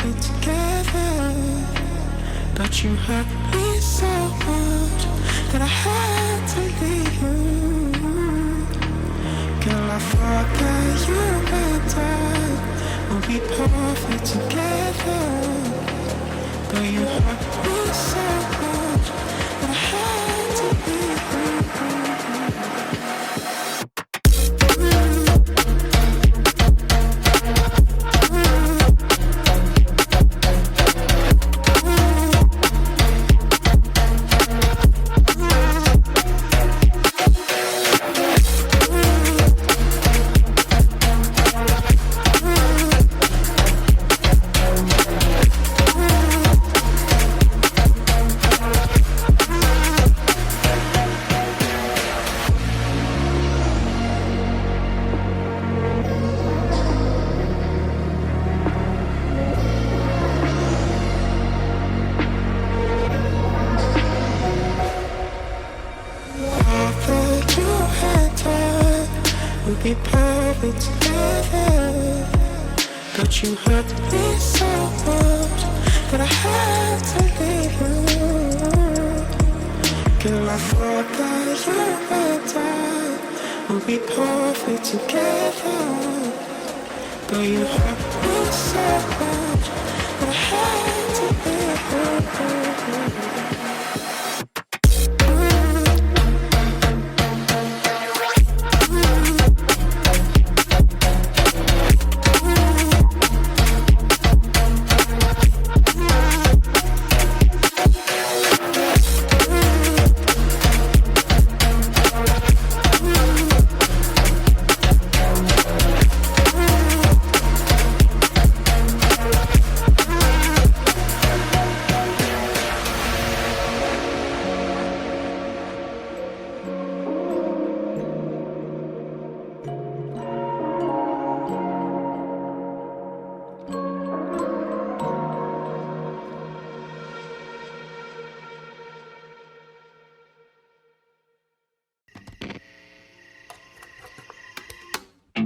perfect together, but you hurt me so much that I had to leave you. Girl, I thought that you and I would be perfect together, but you hurt me so much that I had to leave you. Be perfect together, but you hurt me so much that I had to leave you. Girl, I thought that you and I would be perfect together, but you hurt me so much that I had to leave you.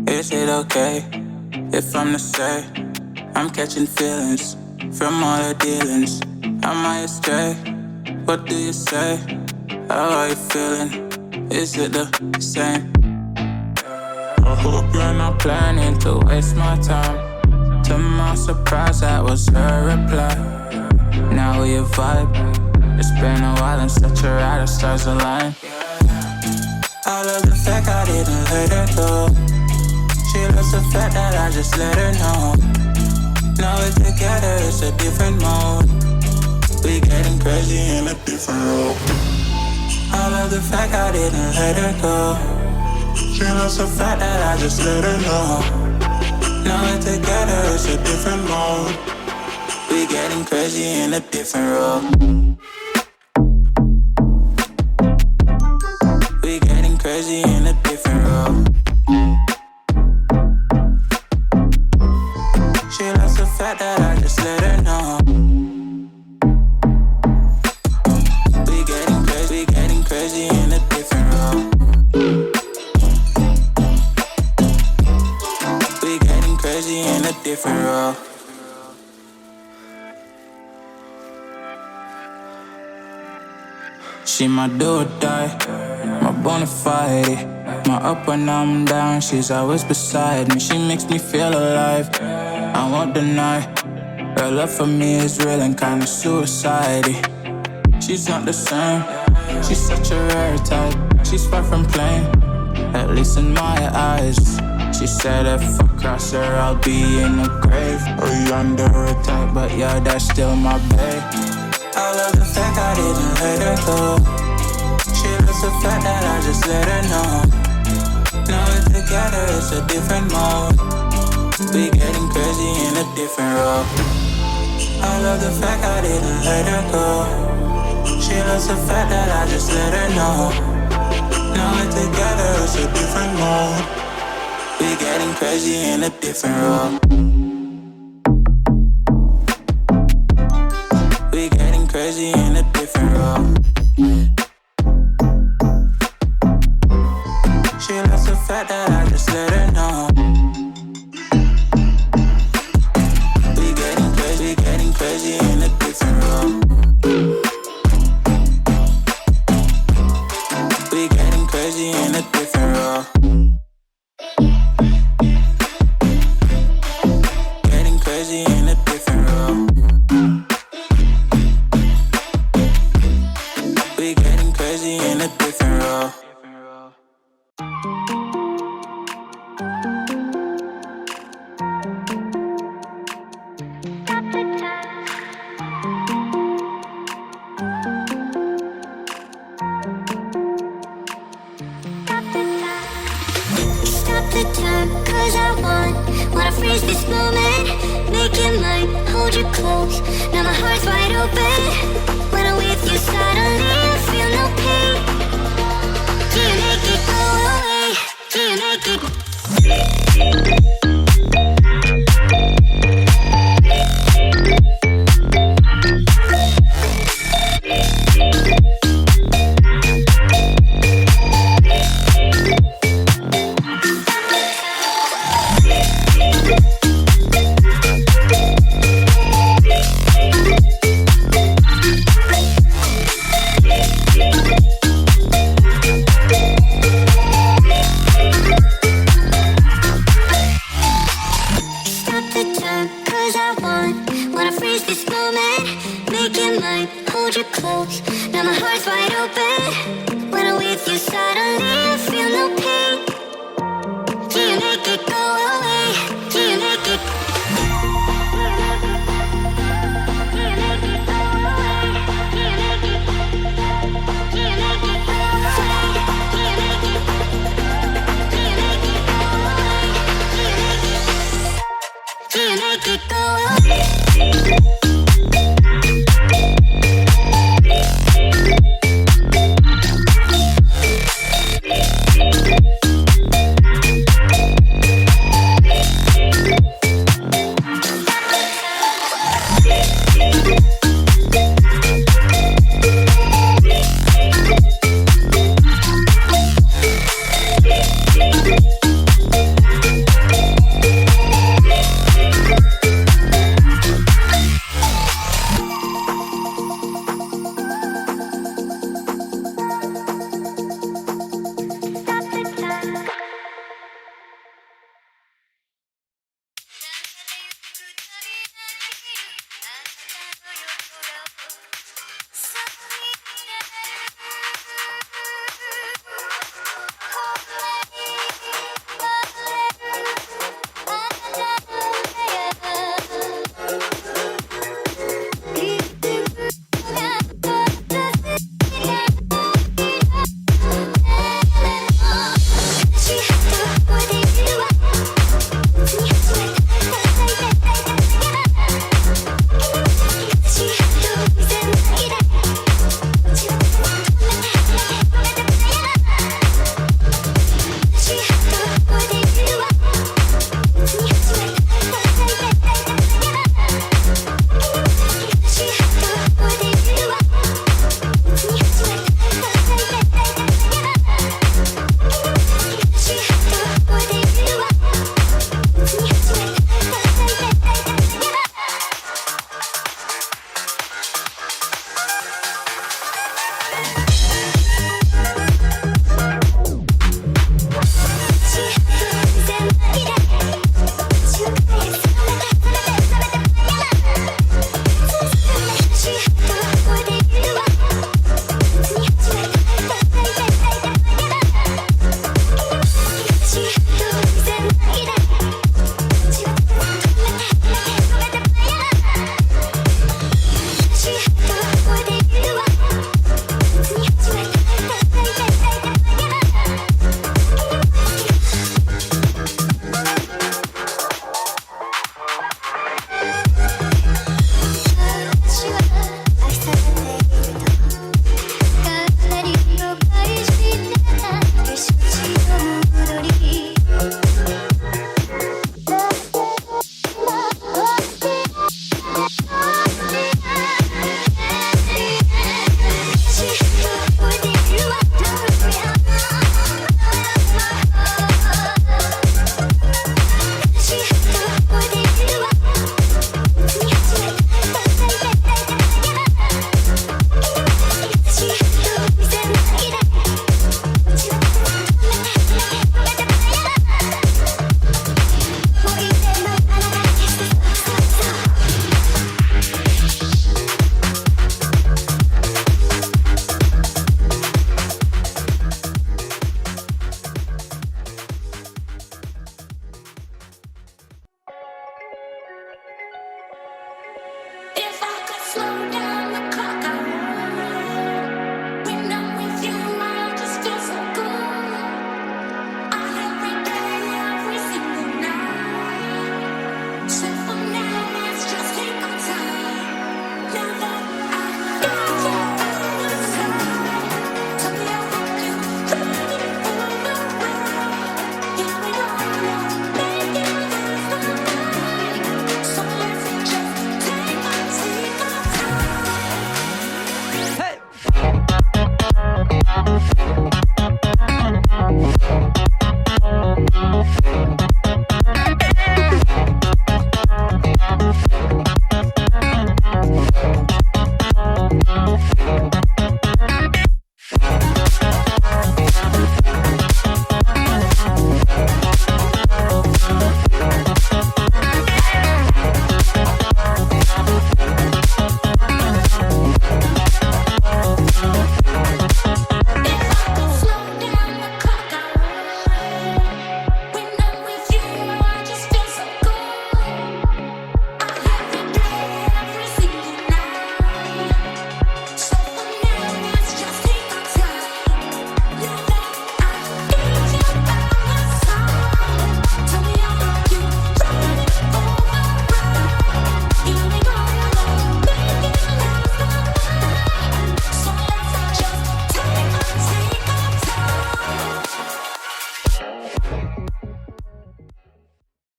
Is it okay if I'm to say I'm catching feelings from all the dealings? Am I astray? What do you say? How are you feeling? Is it the same? I hope you're not planning to waste my time. To my surprise, that was her reply. Now we vibe. It's been a while and such a ride, the stars align. I love the fact I didn't let her go. She loves the fact that I just let her know. Now we're together, it's a different mode. We getting crazy in a different role. I love the fact I didn't let her go. She loves the fact that I just let her know. Now we're together, it's a different mode. We getting crazy in a different role. We getting crazy in a different role. She loves the fact that I just let her know. We getting crazy in a different role. We getting crazy in a different role. She my do or die, my bona fide. My up when I'm down, she's always beside me. She makes me feel alive, I won't deny. Her love for me is real and kinda suicide-y. She's not the same, she's such a rare type. She's far from plain, at least in my eyes. She said if I cross her, I'll be in the grave or under her type, but yeah, that's still my babe. I love the fact I didn't let her go. She loves the fact that I just let her know. Now we're together, it's a different mode. We getting crazy in a different role. I love the fact I didn't let her go. She loves the fact that I just let her know. Now we're together, it's a different mode. We getting crazy in a different role. We getting crazy in a different role. She loves the fact that I just let her know. We turn, cause I wanna freeze this moment. Make it mine, hold you close. Now my heart's wide open. When I'm with you suddenly I feel no pain. Do you make it go away?